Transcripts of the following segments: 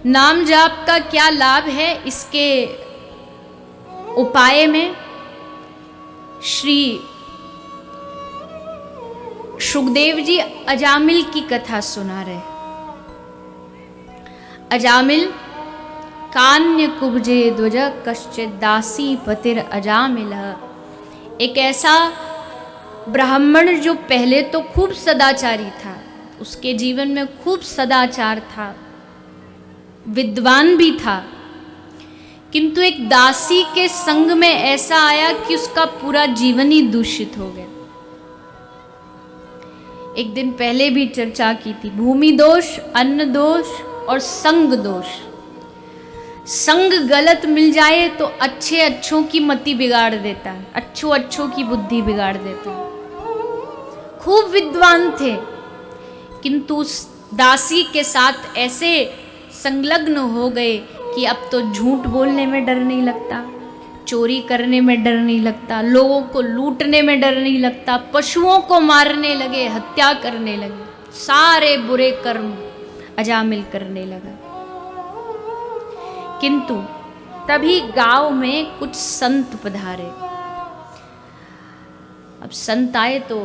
नाम जाप का क्या लाभ है, इसके उपाय में श्री सुखदेव जी अजामिल की कथा सुना रहे। अजामिल कान्य कुब्जे ध्वज कश्चित दासी पतिर अजामिल। एक ऐसा ब्राह्मण जो पहले तो खूब सदाचारी था, उसके जीवन में खूब सदाचार था, विद्वान भी था, किंतु एक दासी के संग में ऐसा आया कि उसका पूरा जीवन ही दूषित हो गया। एक दिन पहले भी चर्चा की थी, भूमि दोष, अन्न दोष और संग दोष। संग गलत मिल जाए तो अच्छे अच्छों की मति बिगाड़ देता है, अच्छों की बुद्धि बिगाड़ देता है। खूब विद्वान थे, किंतु उस दासी के साथ ऐसे संलग्न हो गए कि अब तो झूठ बोलने में डर नहीं लगता, चोरी करने में डर नहीं लगता, लोगों को लूटने में डर नहीं लगता, पशुओं को मारने लगे, हत्या करने लगे, सारे बुरे कर्म अजामिल करने लगा। किंतु तभी गांव में कुछ संत पधारे। अब संत आए तो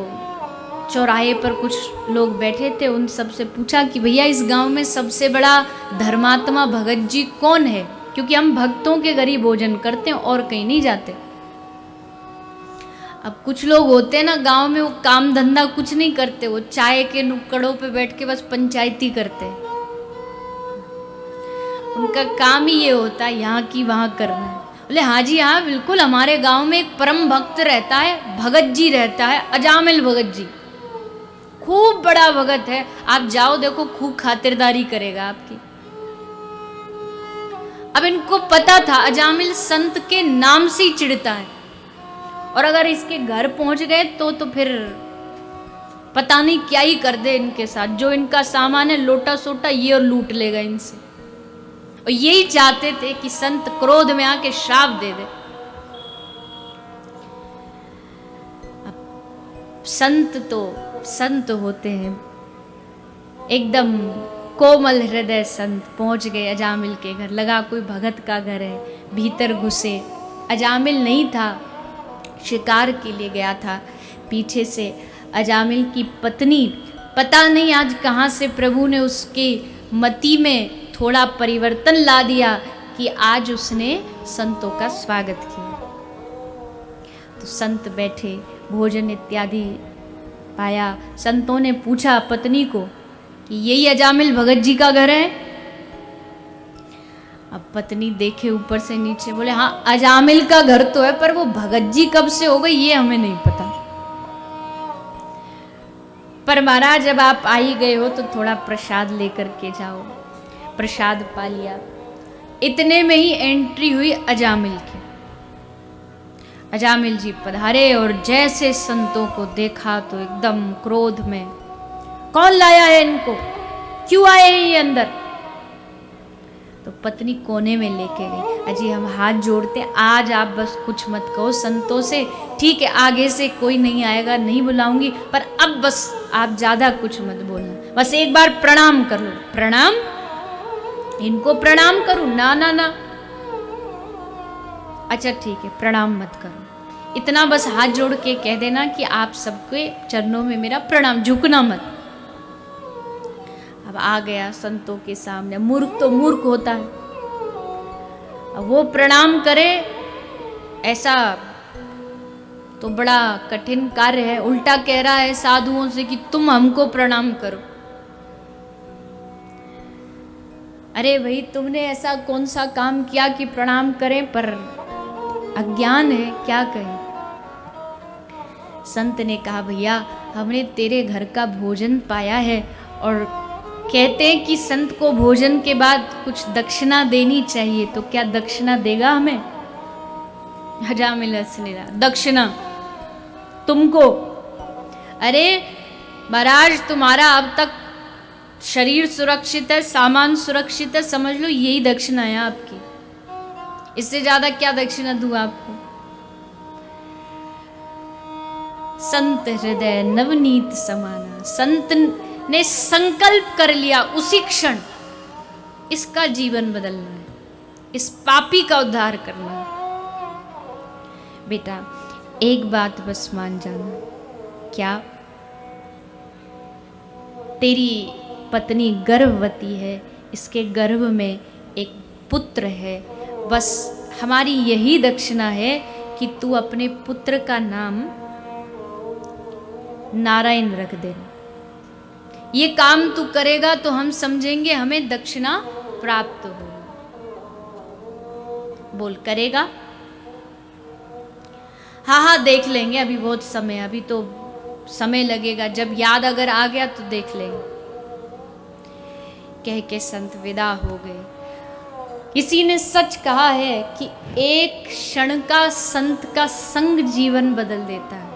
चौराहे पर कुछ लोग बैठे थे, उन सबसे पूछा कि भैया इस गांव में सबसे बड़ा धर्मात्मा भगत जी कौन है, क्योंकि हम भक्तों के घर ही भोजन करते हैं और कहीं नहीं जाते। अब कुछ लोग होते हैं ना गांव में, वो काम धंधा कुछ नहीं करते, वो चाय के नुक्कड़ों पे बैठ के बस पंचायती करते हैं। उनका काम ही ये होता है यहाँ की वहाँ करना है। बोले हाँ जी हाँ बिल्कुल, हमारे गांव में एक परम भक्त रहता है, भगत जी रहता है, अजामिल भगत जी, खूब बड़ा भगत है, आप जाओ देखो, खूब खातिरदारी करेगा आपकी। अब इनको पता था अजामिल संत के नाम से ही चिढ़ता है, और अगर इसके घर पहुंच गए तो फिर पता नहीं क्या ही कर दे इनके साथ। जो इनका सामान है लोटा सोटा ये और लूट लेगा इनसे। और यही चाहते थे कि संत क्रोध में आके श्राप दे दे। अब संत तो संत होते हैं, एकदम कोमल हृदय संत पहुंच गए अजामिल के घर। लगा कोई भगत का घर है, भीतर घुसे। अजामिल नहीं था, शिकार के लिए गया था। पीछे से अजामिल की पत्नी, पता नहीं आज कहाँ से प्रभु ने उसकी मति में थोड़ा परिवर्तन ला दिया कि आज उसने संतों का स्वागत किया। तो संत बैठे, भोजन इत्यादि पाया। संतों ने पूछा पत्नी को कि यही अजामिल भगत जी का घर है? अब पत्नी देखे ऊपर से नीचे, बोले हाँ अजामिल का घर तो है, पर वो भगत जी कब से हो गई ये हमें नहीं पता। पर महाराज जब आप आ ही गए हो तो थोड़ा प्रसाद लेकर के जाओ। प्रसाद पा लिया। इतने में ही एंट्री हुई अजामिल की। अजामिल जी पधारे और जैसे संतों को देखा तो एकदम क्रोध में, कौन लाया है इनको, क्यों आए हैं ये अंदर? तो पत्नी कोने में लेके गई। अजी हम हाथ जोड़ते, आज आप बस कुछ मत कहो संतों से, ठीक है आगे से कोई नहीं आएगा, नहीं बुलाऊंगी, पर अब बस आप ज्यादा कुछ मत बोलना, बस एक बार प्रणाम कर लो। प्रणाम? इनको प्रणाम करूं? ना ना ना। अच्छा ठीक है प्रणाम मत करो, इतना बस हाथ जोड़ के कह देना कि आप सबके चरणों में मेरा प्रणाम, झुकना मत। अब आ गया संतों के सामने, मूर्ख तो मूर्ख होता है। अब वो प्रणाम करे ऐसा तो बड़ा कठिन कार्य है, उल्टा कह रहा है साधुओं से कि तुम हमको प्रणाम करो। अरे भाई तुमने ऐसा कौन सा काम किया कि प्रणाम करें, पर अज्ञान है, क्या कहें। संत ने कहा भैया हमने तेरे घर का भोजन पाया है, और कहते हैं कि संत को भोजन के बाद कुछ दक्षिणा देनी चाहिए, तो क्या दक्षिणा देगा हमें? अजामिल हंसने लगा, दक्षिणा तुमको? अरे महाराज तुम्हारा अब तक शरीर सुरक्षित है, सामान सुरक्षित है, समझ लो यही दक्षिणा है आपकी, इससे ज्यादा क्या दक्षिणा दूं आपको? संत हृदय नवनीत समाना। संत ने संकल्प कर लिया उसी क्षण इसका जीवन बदलना है, इस पापी का उद्धार करना है। बेटा एक बात बस मान जाना, क्या तेरी पत्नी गर्भवती है, इसके गर्भ में एक पुत्र है, बस हमारी यही दक्षिणा है कि तू अपने पुत्र का नाम नारायण रख देना। ये काम तू करेगा तो हम समझेंगे हमें दक्षिणा प्राप्त होगी। बोल करेगा? हाँ हाँ देख लेंगे, अभी बहुत समय, अभी तो समय लगेगा, जब याद अगर आ गया तो देख लेंगे। कह के संत विदा हो गए। किसी ने सच कहा है कि एक क्षण का संत का संग जीवन बदल देता है,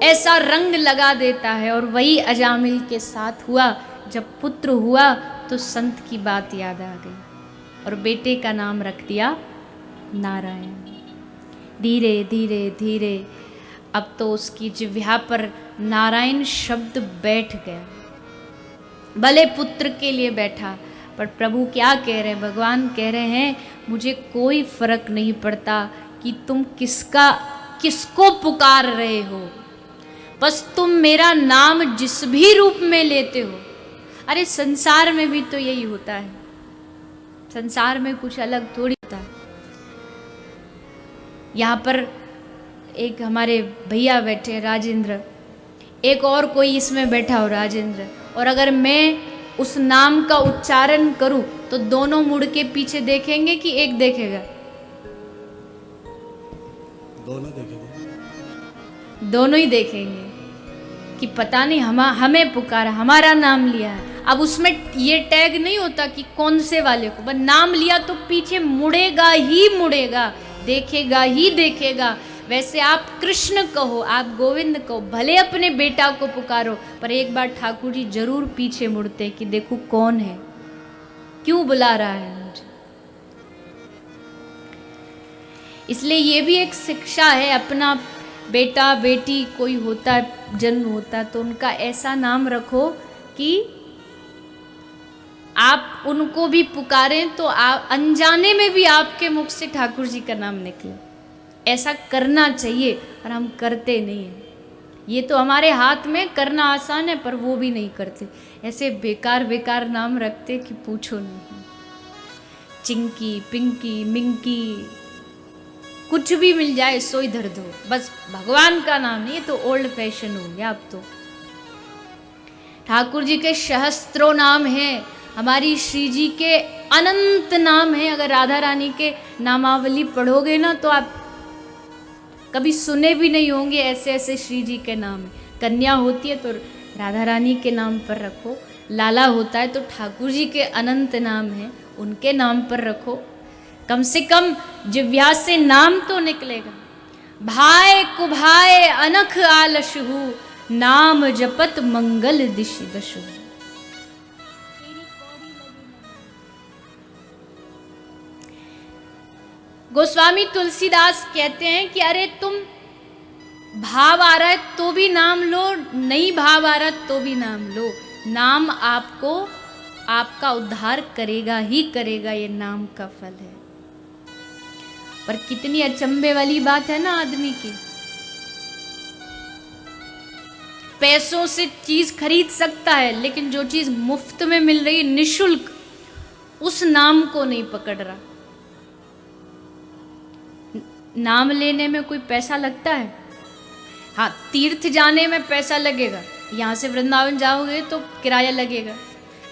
ऐसा रंग लगा देता है। और वही अजामिल के साथ हुआ। जब पुत्र हुआ तो संत की बात याद आ गई और बेटे का नाम रख दिया नारायण। धीरे धीरे धीरे अब तो उसकी जिह्वा पर नारायण शब्द बैठ गया। भले पुत्र के लिए बैठा, पर प्रभु क्या कह रहे हैं, भगवान कह रहे हैं मुझे कोई फर्क नहीं पड़ता कि तुम किसको पुकार रहे हो, बस तुम मेरा नाम जिस भी रूप में लेते हो। अरे संसार में भी तो यही होता है, संसार में कुछ अलग थोड़ी होता है। यहाँ पर एक हमारे भैया बैठे राजेंद्र, एक और कोई इसमें बैठा हो राजेंद्र, और अगर मैं उस नाम का उच्चारण करूं तो दोनों मुड़ के पीछे देखेंगे कि एक देखेगा? दोनों देखेंगे, दोनों ही देखेंगे कि पता नहीं हमें पुकारा, हमारा नाम लिया है। अब उसमें ये टैग नहीं होता कि कौन से वाले को, बस नाम लिया तो पीछे मुड़ेगा ही मुड़ेगा, देखेगा ही देखेगा। वैसे आप कृष्ण कहो, आप गोविंद कहो, भले अपने बेटा को पुकारो, पर एक बार ठाकुर जी जरूर पीछे मुड़ते कि देखो कौन है, क्यों बुला रहा है मुझे। इसलिए ये भी एक शिक्षा है। अपना बेटा बेटी कोई होता है, जन्म होता है, तो उनका ऐसा नाम रखो कि आप उनको भी पुकारें तो आप अनजाने में भी आपके मुख से ठाकुर जी का नाम निकले। ऐसा करना चाहिए, पर हम करते नहीं हैं। ये तो हमारे हाथ में, करना आसान है पर वो भी नहीं करते। ऐसे बेकार बेकार नाम रखते कि पूछो नहीं। चिंकी, पिंकी, मिंकी, कुछ भी मिल जाए सो ही धर दो, बस भगवान का नाम नहीं। ये तो ओल्ड फैशन हो गया अब तो। ठाकुर जी के सहस्त्रों नाम हैं, हमारी श्री जी के अनंत नाम हैं। अगर राधा रानी के नामावली पढ़ोगे ना तो आप कभी सुने भी नहीं होंगे, ऐसे ऐसे श्री जी के नाम। कन्या होती है तो राधा रानी के नाम पर रखो, लाला होता है तो ठाकुर जी के अनंत नाम हैं, उनके नाम पर रखो। कम से कम जिह्वा से नाम तो निकलेगा। भाई कुभाए अनख आलशहु, नाम जपत मंगल दिशि दशु। गोस्वामी तुलसीदास कहते हैं कि अरे तुम भाव आ रहा है तो भी नाम लो, नहीं भाव आ रहा तो भी नाम लो। नाम आपको आपका उद्धार करेगा ही करेगा, ये नाम का फल है। पर कितनी अचंभे वाली बात है ना आदमी की। पैसों से चीज खरीद सकता है, लेकिन जो चीज मुफ्त में मिल रही है निशुल्क, उस नाम को नहीं पकड़ रहा। नाम लेने में कोई पैसा लगता है? हाँ, तीर्थ जाने में पैसा लगेगा, यहाँ से वृंदावन जाओगे तो किराया लगेगा।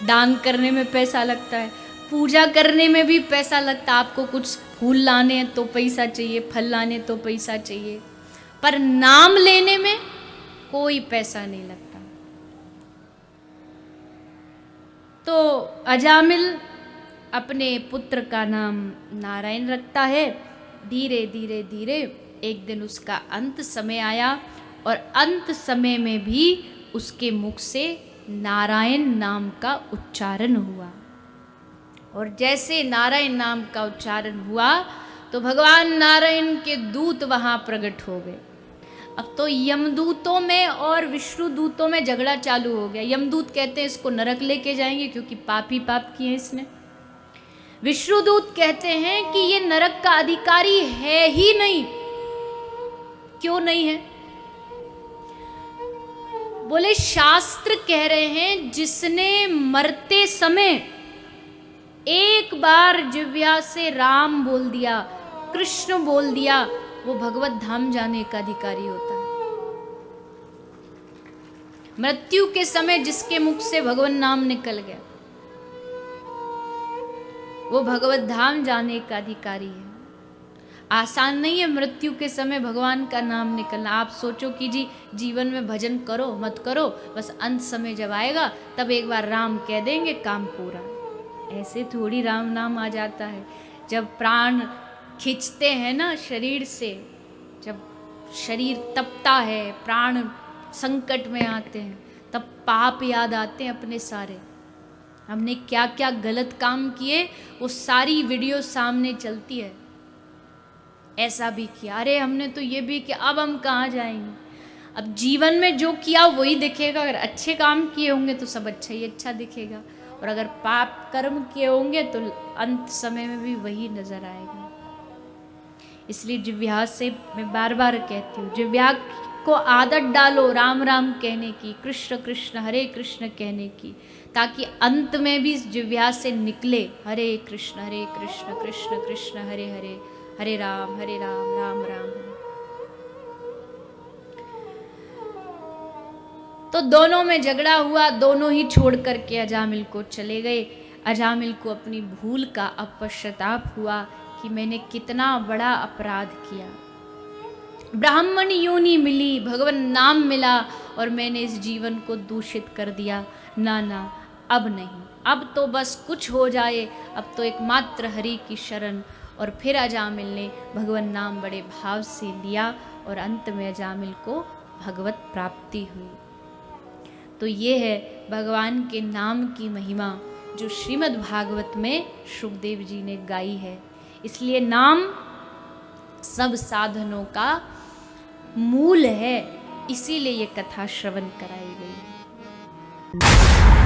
दान करने में पैसा लगता है, पूजा करने में भी पैसा लगता है। आपको कुछ फूल लाने हैं तो पैसा चाहिए, फल लाने तो पैसा चाहिए, पर नाम लेने में कोई पैसा नहीं लगता। तो अजामिल अपने पुत्र का नाम नारायण रखता है। धीरे धीरे धीरे एक दिन उसका अंत समय आया, और अंत समय में भी उसके मुख से नारायण नाम का उच्चारण हुआ। और जैसे नारायण नाम का उच्चारण हुआ तो भगवान नारायण के दूत वहाँ प्रकट हो गए। अब तो यमदूतों में और विष्णुदूतों में झगड़ा चालू हो गया। यमदूत कहते हैं इसको नरक लेके जाएंगे क्योंकि पाप ही पाप किए इसने। विष्णुदूत कहते हैं कि ये नरक का अधिकारी है ही नहीं। क्यों नहीं है? बोले शास्त्र कह रहे हैं जिसने मरते समय एक बार जिह्वा से राम बोल दिया, कृष्ण बोल दिया, वो भगवत धाम जाने का अधिकारी होता है। मृत्यु के समय जिसके मुख से भगवान नाम निकल गया वो भगवत धाम जाने का अधिकारी है। आसान नहीं है मृत्यु के समय भगवान का नाम निकलना। आप सोचो कि जी जीवन में भजन करो मत करो, बस अंत समय जब आएगा तब एक बार राम कह देंगे काम पूरा। ऐसे थोड़ी राम नाम आ जाता है। जब प्राण खींचते हैं ना शरीर से, जब शरीर तपता है, प्राण संकट में आते हैं, तब पाप याद आते हैं अपने सारे। हमने क्या क्या गलत काम किए वो सारी वीडियो सामने चलती है। ऐसा भी किया, अरे हमने तो ये भी किया, अब हम कहाँ जाएंगे। अब जीवन में जो किया वही दिखेगा। अगर अच्छे काम किए होंगे तो सब अच्छा ही अच्छा दिखेगा, और अगर पाप कर्म किए होंगे तो अंत समय में भी वही नजर आएगा। इसलिए जिह्वा से मैं बार बार कहती हूँ, जिह्वा को आदत डालो राम राम कहने की, कृष्ण कृष्ण हरे कृष्ण कहने की, ताकि अंत में भी जिह्वा से निकले हरे कृष्ण कृष्ण कृष्ण हरे हरे, हरे राम राम राम हरे। तो दोनों में झगड़ा हुआ, दोनों ही छोड़ करके अजामिल को चले गए। अजामिल को अपनी भूल का अब पश्चाताप हुआ कि मैंने कितना बड़ा अपराध किया। ब्राह्मण योनि मिली, भगवान नाम मिला और मैंने इस जीवन को दूषित कर दिया। ना ना, अब नहीं, अब तो बस कुछ हो जाए, अब तो एकमात्र हरि की शरण। और फिर अजामिल ने भगवान नाम बड़े भाव से लिया और अंत में अजामिल को भगवत प्राप्ति हुई। तो ये है भगवान के नाम की महिमा जो श्रीमद् भागवत में शुकदेव जी ने गाई है। इसलिए नाम सब साधनों का मूल है, इसीलिए ये कथा श्रवण कराई गई है।